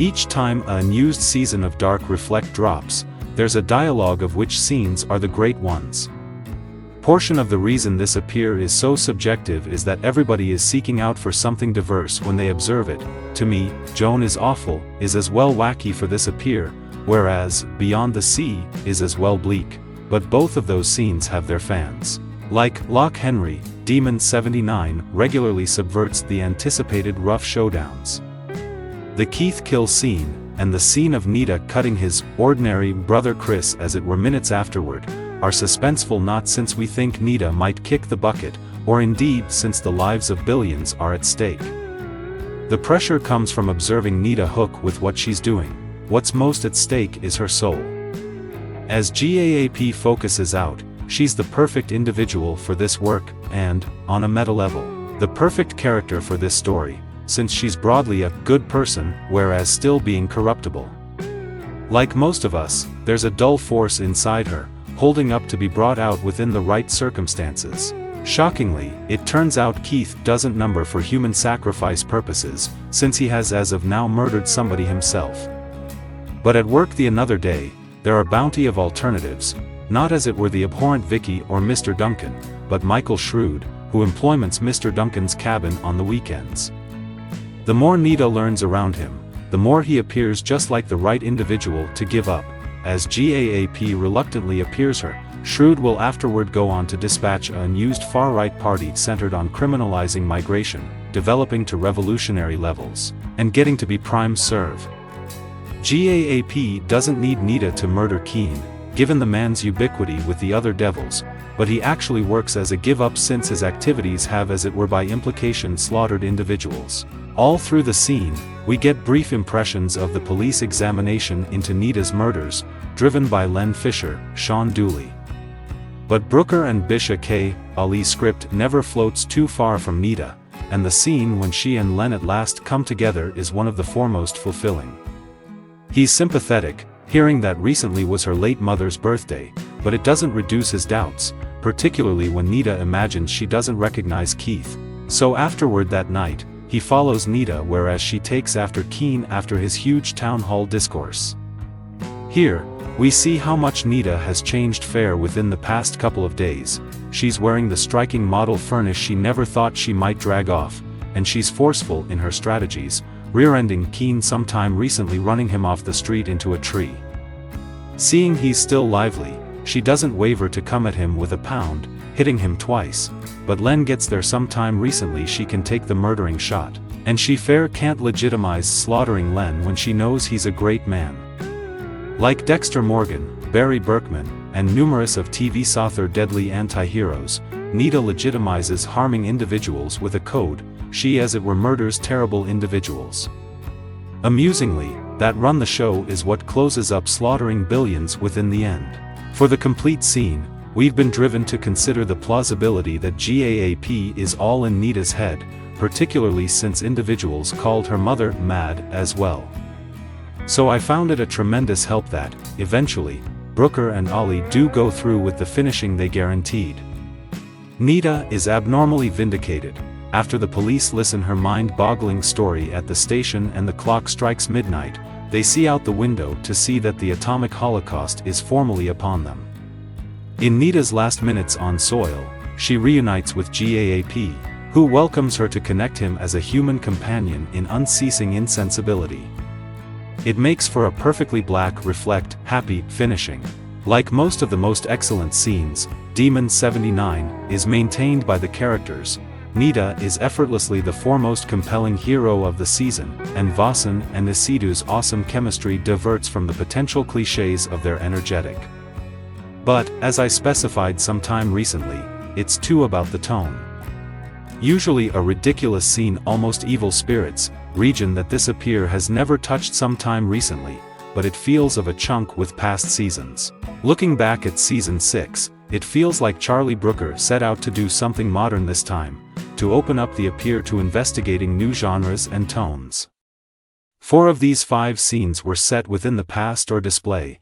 Each time a unused season of Dark Reflect drops, there's a dialogue of which scenes are the great ones. Portion of the reason this appear is so subjective is that everybody is seeking out for something diverse when they observe it. To me, Joan is Awful is as well wacky for this appear, whereas Beyond the Sea is as well bleak, but both of those scenes have their fans. Like Loch Henry, Demon 79 regularly subverts the anticipated rough showdowns. The Keith kill scene, and the scene of Nita cutting his ordinary brother Chris as it were minutes afterward, are suspenseful not since we think Nita might kick the bucket, or indeed since the lives of billions are at stake. The pressure comes from observing Nita hook with what she's doing. What's most at stake is her soul. As GAAP focuses out, she's the perfect individual for this work, and, on a meta level, the perfect character for this story, since she's broadly a good person, whereas still being corruptible. Like most of us, there's a dull force inside her, holding up to be brought out within the right circumstances. Shockingly, it turns out Keith doesn't number for human sacrifice purposes, since he has as of now murdered somebody himself. But at work the another day, there are bounty of alternatives, not as it were the abhorrent Vicky or Mr. Duncan, but Michael Shrewd, who employments Mr. Duncan's cabin on the weekends. The more Nita learns around him, the more he appears just like the right individual to give up. As GAAP reluctantly appears her, Shrewd will afterward go on to dispatch an unused far-right party centered on criminalizing migration, developing to revolutionary levels, and getting to be prime serve. GAAP doesn't need Nita to murder Keen, given the man's ubiquity with the other devils, but he actually works as a give-up since his activities have as it were by implication slaughtered individuals. All through the scene, we get brief impressions of the police examination into Nita's murders, driven by Len Fisher, Sean Dooley. But Brooker and Bisha K. Ali's script never floats too far from Nita, and the scene when she and Len at last come together is one of the foremost fulfilling. He's sympathetic, hearing that recently was her late mother's birthday, but it doesn't reduce his doubts, particularly when Nita imagines she doesn't recognize Keith. So afterward that night, he follows Nita whereas she takes after Keen after his huge town hall discourse. Here, we see how much Nita has changed fair within the past couple of days. She's wearing the striking model furnish she never thought she might drag off, and she's forceful in her strategies, rear-ending Keen sometime recently running him off the street into a tree. Seeing he's still lively, she doesn't waver to come at him with a pound, hitting him twice, but Len gets there sometime recently she can take the murdering shot, and she fair can't legitimize slaughtering Len when she knows he's a great man. Like Dexter Morgan, Barry Berkman, and numerous of TV Sother deadly anti-heroes, Nita legitimizes harming individuals with a code, she as it were murders terrible individuals. Amusingly, that run the show is what closes up slaughtering billions within the end. For the complete scene, we've been driven to consider the plausibility that GAAP is all in Nita's head, particularly since individuals called her mother mad as well. So I found it a tremendous help that, eventually, Brooker and Ali do go through with the finishing they guaranteed. Nita is abnormally vindicated. After the police listen her mind-boggling story at the station and the clock strikes midnight, they see out the window to see that the atomic holocaust is formally upon them. In Nita's last minutes on soil, she reunites with GAAP, who welcomes her to connect him as a human companion in unceasing insensibility. It makes for a perfectly black, reflect, happy finishing. Like most of the most excellent scenes, Demon 79 is maintained by the characters. Nita is effortlessly the foremost compelling hero of the season, and Vasan and Isidu's awesome chemistry diverts from the potential cliches of their energetic. But, as I specified sometime recently, it's too about the tone. Usually a ridiculous scene almost evil spirits, region that this appear has never touched sometime recently, but it feels of a chunk with past seasons. Looking back at season 6, it feels like Charlie Brooker set out to do something modern this time, to open up the appear to investigating new genres and tones. 4 of these 5 scenes were set within the past or display,